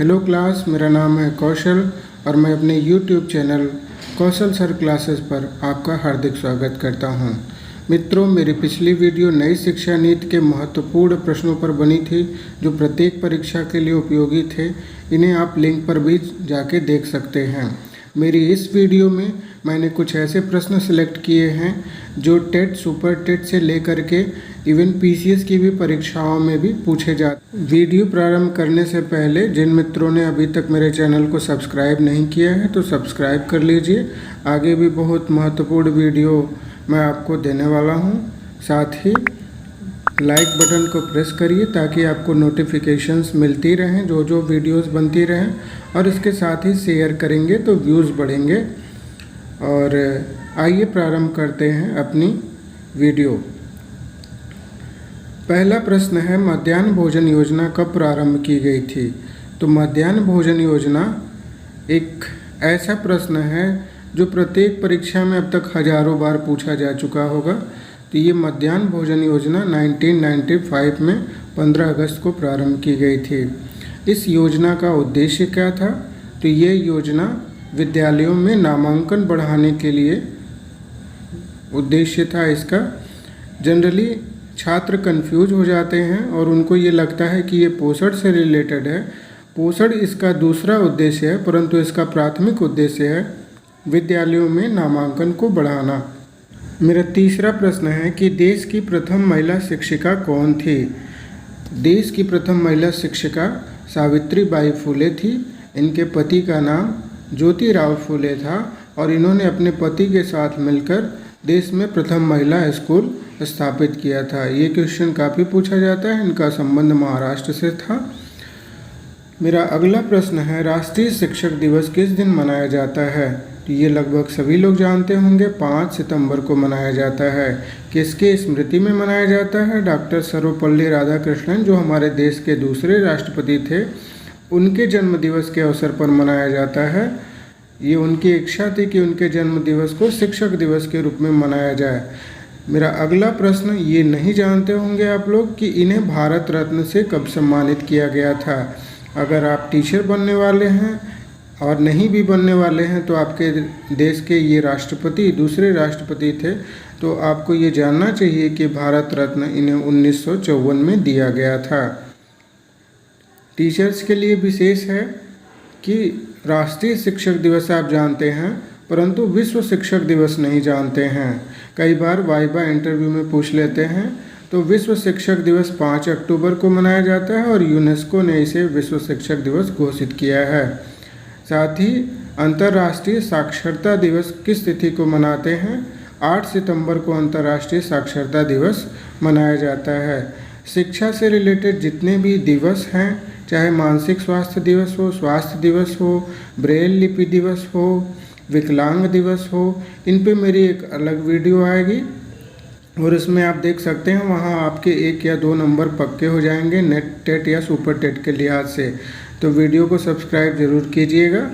Hello class, मेरा नाम है कौशल और मैं अपने यूट्यूब चैनल कौशल सर क्लासेस पर आपका हार्दिक स्वागत करता हूं। मित्रों, मेरी पिछली वीडियो नई शिक्षा नीति के महत्वपूर्ण प्रश्नों पर बनी थी जो प्रत्येक परीक्षा के लिए उपयोगी थे। इन्हें आप लिंक पर भी जाके देख सकते हैं। मेरी इस वीडियो में मैंने कुछ ऐसे प्रश्न सिलेक्ट किए हैं जो टेट, सुपर टेट से लेकर के इवन पीसीएस की भी परीक्षाओं में भी पूछे जाते। वीडियो प्रारंभ करने से पहले जिन मित्रों ने अभी तक मेरे चैनल को सब्सक्राइब नहीं किया है तो सब्सक्राइब कर लीजिए। आगे भी बहुत महत्वपूर्ण वीडियो मैं आपको देने वाला हूं। साथ ही लाइक बटन को प्रेस करिए ताकि आपको नोटिफिकेशंस मिलती रहें जो जो वीडियोस बनती रहें, और इसके साथ ही शेयर करेंगे तो व्यूज़ बढ़ेंगे। और आइए प्रारंभ करते हैं अपनी वीडियो। पहला प्रश्न है, मध्याह्न भोजन योजना कब प्रारंभ की गई थी? तो मध्याह्न भोजन योजना एक ऐसा प्रश्न है जो प्रत्येक परीक्षा में अब तक हजारों बार पूछा जा चुका होगा। तो ये मध्याह्न भोजन योजना 1995 में 15 अगस्त को प्रारंभ की गई थी। इस योजना का उद्देश्य क्या था? तो ये योजना विद्यालयों में नामांकन बढ़ाने के लिए उद्देश्य था इसका। जनरली छात्र कंफ्यूज हो जाते हैं और उनको ये लगता है कि ये पोषण से रिलेटेड है। पोषण इसका दूसरा उद्देश्य है, परंतु इसका प्राथमिक उद्देश्य है विद्यालयों में नामांकन को बढ़ाना। मेरा तीसरा प्रश्न है कि देश की प्रथम महिला शिक्षिका कौन थी? देश की प्रथम महिला शिक्षिका सावित्रीबाई फुले थी। इनके पति का नाम ज्योतिराव फुले था और इन्होंने अपने पति के साथ मिलकर देश में प्रथम महिला स्कूल स्थापित किया था। ये क्वेश्चन काफ़ी पूछा जाता है। इनका संबंध महाराष्ट्र से था। मेरा अगला प्रश्न है, राष्ट्रीय शिक्षक दिवस किस दिन मनाया जाता है? तो ये लगभग सभी लोग जानते होंगे, 5 सितंबर को मनाया जाता है। किसके स्मृति में मनाया जाता है? डॉक्टर सर्वपल्ली राधाकृष्णन, जो हमारे देश के दूसरे राष्ट्रपति थे, उनके जन्म दिवस के अवसर पर मनाया जाता है। ये उनकी इच्छा थी कि उनके जन्म दिवस को शिक्षक दिवस के रूप में मनाया जाए। मेरा अगला प्रश्न, ये नहीं जानते होंगे आप लोग कि इन्हें भारत रत्न से कब सम्मानित किया गया था? अगर आप टीचर बनने वाले हैं और नहीं भी बनने वाले हैं तो आपके देश के ये राष्ट्रपति, दूसरे राष्ट्रपति थे, तो आपको ये जानना चाहिए कि भारत रत्न इन्हें 1954 में दिया गया था। टीचर्स के लिए विशेष है कि राष्ट्रीय शिक्षक दिवस आप जानते हैं परंतु विश्व शिक्षक दिवस नहीं जानते हैं। कई बार वाइवा इंटरव्यू में पूछ लेते हैं। तो विश्व शिक्षक दिवस 5 अक्टूबर को मनाया जाता है और यूनेस्को ने इसे विश्व शिक्षक दिवस घोषित किया है। साथ ही अंतर्राष्ट्रीय साक्षरता दिवस किस तिथि को मनाते हैं? 8 सितंबर को अंतर्राष्ट्रीय साक्षरता दिवस मनाया जाता है। शिक्षा से रिलेटेड जितने भी दिवस हैं, चाहे मानसिक स्वास्थ्य दिवस हो, स्वास्थ्य दिवस हो, ब्रेल लिपि दिवस हो, विकलांग दिवस हो, इन पे मेरी एक अलग वीडियो आएगी और इसमें आप देख सकते हैं वहाँ आपके 1 या 2 नंबर पक्के हो जाएंगे नेट, टेट या सुपर टेट के लिहाज से। तो वीडियो को सब्सक्राइब जरूर कीजिएगा।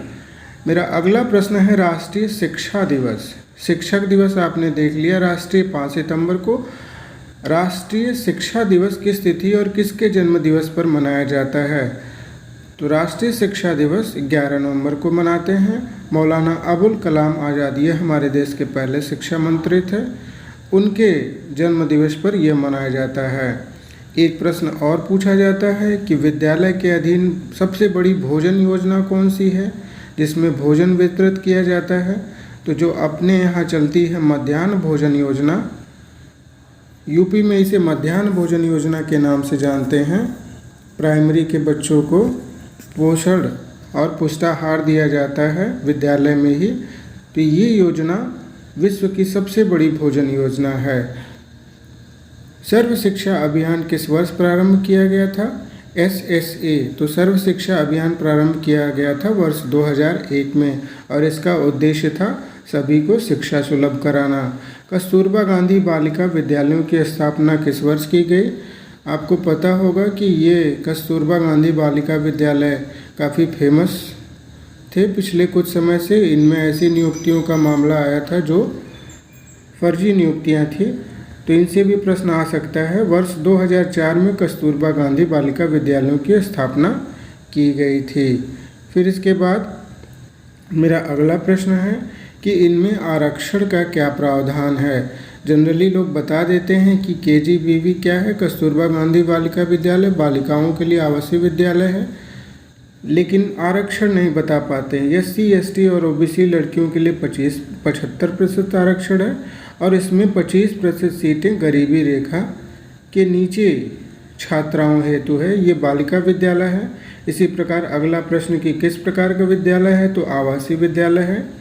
मेरा अगला प्रश्न है, राष्ट्रीय शिक्षा दिवस। शिक्षक दिवस आपने देख लिया, राष्ट्रीय 5 सितंबर को। राष्ट्रीय शिक्षा दिवस किस तिथि और किसके जन्म दिवस पर मनाया जाता है? तो राष्ट्रीय शिक्षा दिवस 11 नवंबर को मनाते हैं। मौलाना अबुल कलाम आज़ाद, ये हमारे देश के पहले शिक्षा मंत्री थे, उनके जन्म दिवस पर यह मनाया जाता है। एक प्रश्न और पूछा जाता है कि विद्यालय के अधीन सबसे बड़ी भोजन योजना कौन सी है जिसमें भोजन वितरित किया जाता है? तो जो अपने यहाँ चलती है मध्याह्न भोजन योजना, यूपी में इसे मध्याह्न भोजन योजना के नाम से जानते हैं। प्राइमरी के बच्चों को पोषण और पुष्टाहार दिया जाता है विद्यालय में ही। तो ये योजना विश्व की सबसे बड़ी भोजन योजना है। सर्व शिक्षा अभियान किस वर्ष प्रारंभ किया गया था? SSA, तो सर्व शिक्षा अभियान प्रारंभ किया गया था वर्ष 2001 में और इसका उद्देश्य था सभी को शिक्षा सुलभ कराना। कस्तूरबा गांधी बालिका विद्यालयों की स्थापना किस वर्ष की गई? आपको पता होगा कि ये कस्तूरबा गांधी बालिका विद्यालय काफ़ी फेमस थे पिछले कुछ समय से। इनमें ऐसी नियुक्तियों का मामला आया था जो फर्जी नियुक्तियां थी, तो इनसे भी प्रश्न आ सकता है। वर्ष 2004 में कस्तूरबा गांधी बालिका विद्यालयों की स्थापना की गई थी। फिर इसके बाद मेरा अगला प्रश्न है कि इनमें आरक्षण का क्या प्रावधान है। जनरली लोग बता देते हैं कि केजीबीवी क्या है, कस्तूरबा गांधी बालिका विद्यालय बालिकाओं के लिए आवासीय विद्यालय है, लेकिन आरक्षण नहीं बता पाते हैं। एससी एसटी और ओबीसी लड़कियों के लिए 75% आरक्षण है और इसमें 25% सीटें गरीबी रेखा के नीचे छात्राओं हेतु है। ये बालिका विद्यालय है। इसी प्रकार अगला प्रश्न कि किस प्रकार का विद्यालय है, तो आवासीय विद्यालय है।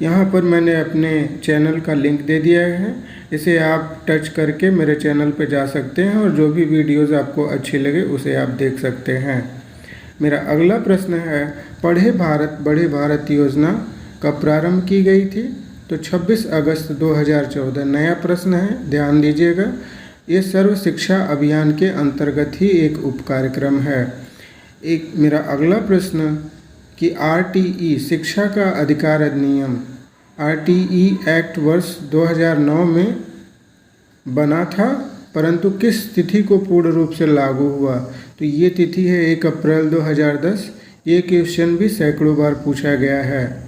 यहाँ पर मैंने अपने चैनल का लिंक दे दिया है, इसे आप टच करके मेरे चैनल पर जा सकते हैं और जो भी वीडियोज़ आपको अच्छी लगे उसे आप देख सकते हैं। मेरा अगला प्रश्न है, पढ़े भारत बढ़े भारत योजना कब प्रारंभ की गई थी, तो 26 अगस्त 2014। नया प्रश्न है, ध्यान दीजिएगा। ये सर्व शिक्षा अभियान के अंतर्गत ही एक उपकार्यक्रम है। एक मेरा अगला प्रश्न कि आरटीई शिक्षा का अधिकार अधिनियम आरटीई एक्ट वर्ष 2009 में बना था, परंतु किस तिथि को पूर्ण रूप से लागू हुआ, तो ये तिथि है 1 अप्रैल 2010। ये क्वेश्चन भी सैकड़ों बार पूछा गया है।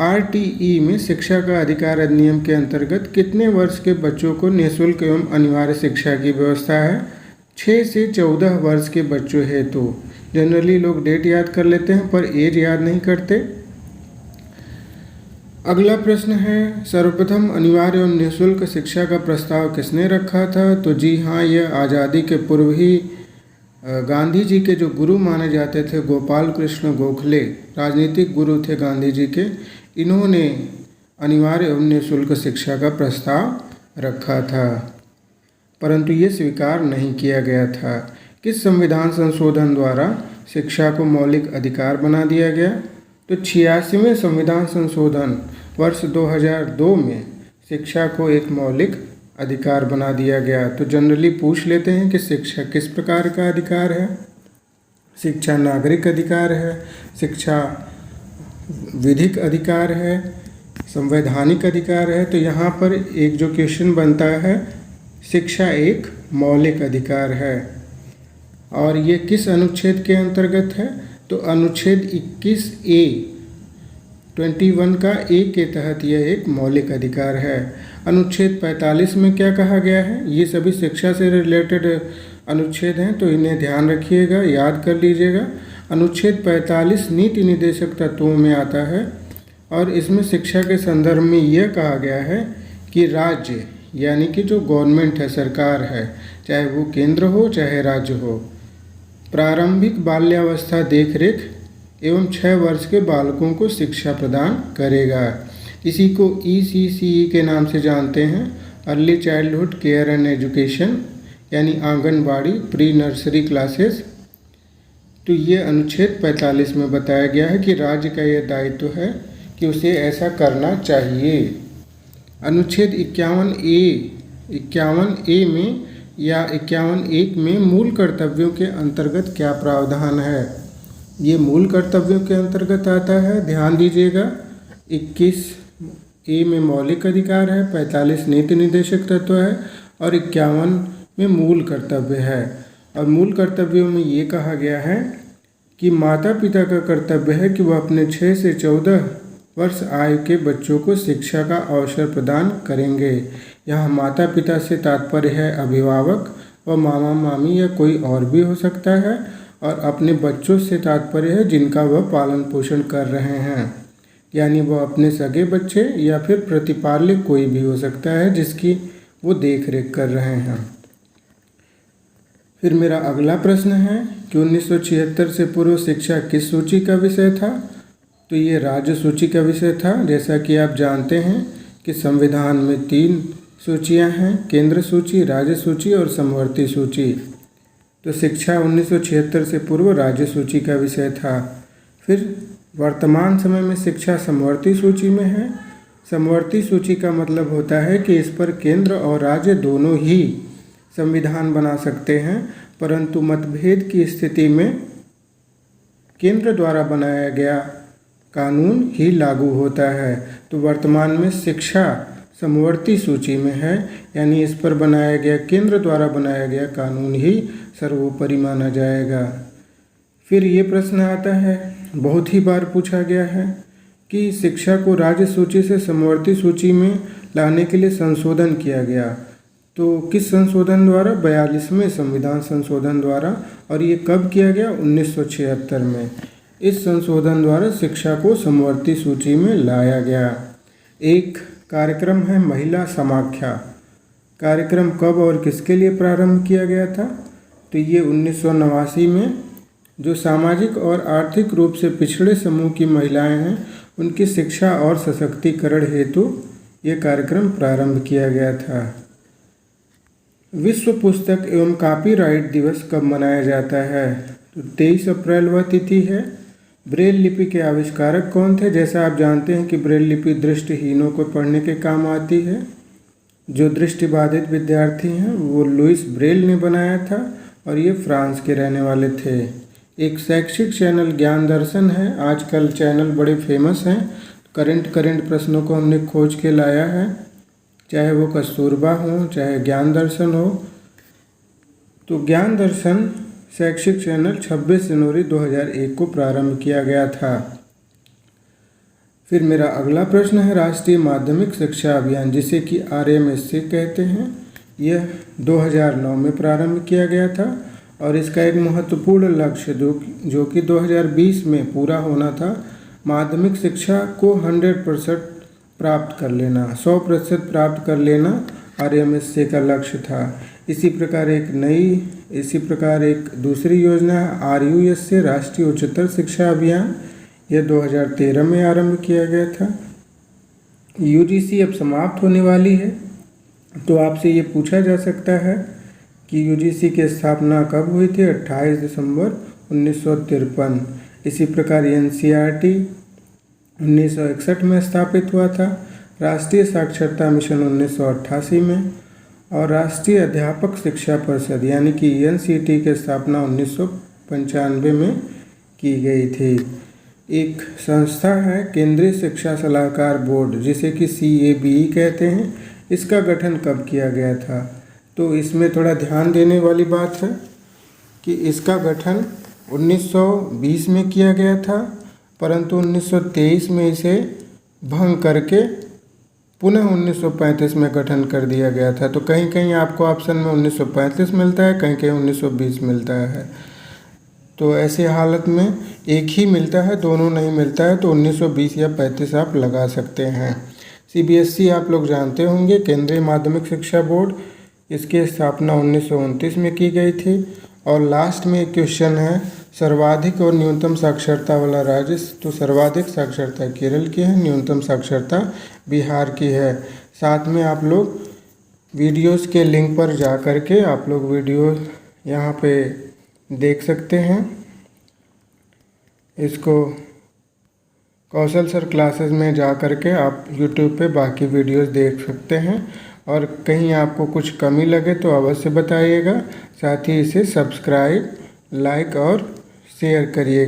आरटीई में शिक्षा का अधिकार अधिनियम के अंतर्गत कितने वर्ष के बच्चों को निःशुल्क एवं अनिवार्य शिक्षा की व्यवस्था है, 6 से 14 वर्ष के बच्चों हेतु। जनरली लोग डेट याद कर लेते हैं पर एज याद नहीं करते। अगला प्रश्न है, सर्वप्रथम अनिवार्य एवं निःशुल्क शिक्षा का प्रस्ताव किसने रखा था, तो जी हाँ, यह आज़ादी के पूर्व ही गांधी जी के जो गुरु माने जाते थे गोपाल कृष्ण गोखले, राजनीतिक गुरु थे गांधी जी के, इन्होंने अनिवार्य एवं निःशुल्क शिक्षा का प्रस्ताव रखा था, परंतु ये स्वीकार नहीं किया गया था। किस संविधान संशोधन द्वारा शिक्षा को मौलिक अधिकार बना दिया गया, तो 86वें संविधान संशोधन वर्ष 2002 में शिक्षा को एक मौलिक अधिकार बना दिया गया। तो जनरली पूछ लेते हैं कि शिक्षा किस प्रकार का अधिकार है। शिक्षा नागरिक अधिकार है, शिक्षा विधिक अधिकार है, संवैधानिक अधिकार है। तो यहाँ पर एक जो क्वेश्चन बनता है, शिक्षा एक मौलिक अधिकार है और ये किस अनुच्छेद के अंतर्गत है, तो अनुच्छेद 21A 21 का ए के तहत यह एक मौलिक अधिकार है। अनुच्छेद 45 में क्या कहा गया है, ये सभी शिक्षा से रिलेटेड अनुच्छेद हैं तो इन्हें ध्यान रखिएगा, याद कर लीजिएगा। अनुच्छेद 45 नीति निर्देशक तत्वों में आता है और इसमें शिक्षा के संदर्भ में यह कहा गया है कि राज्य यानी कि जो गवर्नमेंट है, सरकार है, चाहे वो केंद्र हो चाहे राज्य हो, प्रारंभिक बाल्यावस्था देखरेख एवं 6 वर्ष के बालकों को शिक्षा प्रदान करेगा। इसी को ECCE के नाम से जानते हैं, early childhood care and education, यानी आंगनबाड़ी प्री नर्सरी क्लासेस। तो ये अनुच्छेद 45 में बताया गया है कि राज्य का यह दायित्व है कि उसे ऐसा करना चाहिए। अनुच्छेद 51A में या 51(1) में मूल कर्तव्यों के अंतर्गत क्या प्रावधान है, ये मूल कर्तव्यों के अंतर्गत आता है। ध्यान दीजिएगा, 21A में मौलिक अधिकार है, 45 नीति निर्देशक तत्व है और 51 में मूल कर्तव्य है। और मूल कर्तव्यों में ये कहा गया है कि माता पिता का कर्तव्य है कि वह अपने 6 से 14 वर्ष आयु के बच्चों को शिक्षा का अवसर प्रदान करेंगे। यहाँ माता पिता से तात्पर्य है अभिभावक व मामा मामी या कोई और भी हो सकता है, और अपने बच्चों से तात्पर्य है जिनका वह पालन पोषण कर रहे हैं, यानी वह अपने सगे बच्चे या फिर प्रतिपाल्य कोई भी हो सकता है जिसकी वो देख रेख कर रहे हैं। फिर मेरा अगला प्रश्न है कि 1976 से पूर्व शिक्षा किस सूची का विषय था, तो ये राज्य सूची का विषय था। जैसा कि आप जानते हैं कि संविधान में 3 सूचियां हैं, केंद्र सूची, राज्य सूची और समवर्ती सूची। तो शिक्षा 1976 से पूर्व राज्य सूची का विषय था। फिर वर्तमान समय में शिक्षा समवर्ती सूची में है। समवर्ती सूची का मतलब होता है कि इस पर केंद्र और राज्य दोनों ही संविधान बना सकते हैं, परंतु मतभेद की स्थिति में केंद्र द्वारा बनाया गया कानून ही लागू होता है। तो वर्तमान में शिक्षा समवर्ती सूची में है, यानी इस पर बनाया गया केंद्र द्वारा बनाया गया कानून ही सर्वोपरि माना जाएगा। फिर ये प्रश्न आता है, बहुत ही बार पूछा गया है कि शिक्षा को राज्य सूची से समवर्ती सूची में लाने के लिए संशोधन किया गया। तो किस संशोधन द्वारा? 42वें संविधान संशोधन द्वारा। और ये कब किया गया? 1976 में। इस संशोधन द्वारा शिक्षा को समवर्ती सूची में लाया गया। एक कार्यक्रम है महिला समाख्या। कार्यक्रम कब और किसके लिए प्रारंभ किया गया था? तो ये 1989 में जो सामाजिक और आर्थिक रूप से पिछड़े समूह की महिलाएं हैं उनकी शिक्षा और सशक्तिकरण हेतु ये कार्यक्रम प्रारंभ किया गया था। विश्व पुस्तक एवं कॉपीराइट दिवस कब मनाया जाता है? तो 23 अप्रैल वह तिथि है। ब्रेल लिपि के आविष्कारक कौन थे? जैसा आप जानते हैं कि ब्रेल लिपि दृष्टिहीनों को पढ़ने के काम आती है। जो दृष्टिबाधित विद्यार्थी हैं वो लुइस ब्रेल ने बनाया था और ये फ्रांस के रहने वाले थे। एक शैक्षिक चैनल ज्ञान दर्शन है। आजकल चैनल बड़े फेमस हैं। करंट प्रश्नों को हमने खोज के लाया है, चाहे वो कस्तूरबा हो चाहे ज्ञान दर्शन हो। तो ज्ञान दर्शन शैक्षिक चैनल 26 जनवरी 2001 को प्रारंभ किया गया था। फिर मेरा अगला प्रश्न है, राष्ट्रीय माध्यमिक शिक्षा अभियान जिसे कि RMSC कहते हैं, यह 2009 में प्रारंभ किया गया था और इसका एक महत्वपूर्ण लक्ष्य जो कि 2020 में पूरा होना था, माध्यमिक शिक्षा को 100% प्राप्त कर लेना, 100% प्राप्त कर लेना RMSC का लक्ष्य था। इसी प्रकार एक दूसरी योजना है RUSC, राष्ट्रीय उच्चतर शिक्षा अभियान। यह 2013 में आरंभ किया गया था। UGC अब समाप्त होने वाली है, तो आपसे ये पूछा जा सकता है कि UGC की स्थापना कब हुई थी? 28 दिसंबर 1953। इसी प्रकार NCERT 1961 में स्थापित हुआ था। राष्ट्रीय साक्षरता मिशन 1988 में और राष्ट्रीय अध्यापक शिक्षा परिषद यानी कि NCT की स्थापना 1995 में की गई थी। एक संस्था है केंद्रीय शिक्षा सलाहकार बोर्ड जिसे कि CABE कहते हैं। इसका गठन कब किया गया था? तो इसमें थोड़ा ध्यान देने वाली बात है कि इसका गठन 1920 में किया गया था, परंतु 1923 में इसे भंग करके पुनः 1935 में गठन कर दिया गया था। तो कहीं कहीं आपको ऑप्शन में 1935 मिलता है, कहीं कहीं 1920 मिलता है। तो ऐसे हालत में एक ही मिलता है, दोनों नहीं मिलता है, तो 1920 या 35 आप लगा सकते हैं। CBSE आप लोग जानते होंगे, केंद्रीय माध्यमिक शिक्षा बोर्ड। इसकी स्थापना 1929 में की गई थी। और लास्ट में एक क्वेश्चन है, सर्वाधिक और न्यूनतम साक्षरता वाला राज्य। तो सर्वाधिक साक्षरता केरल की है, न्यूनतम साक्षरता बिहार की है। साथ में आप लोग वीडियोस के लिंक पर जा कर के आप लोग वीडियो यहाँ पे देख सकते हैं। इसको कौशल सर क्लासेस में जा कर के आप YouTube पे बाकी वीडियोस देख सकते हैं। और कहीं आपको कुछ कमी लगे तो अवश्य बताइएगा। साथ ही इसे सब्सक्राइब, लाइक और शेयर करिए।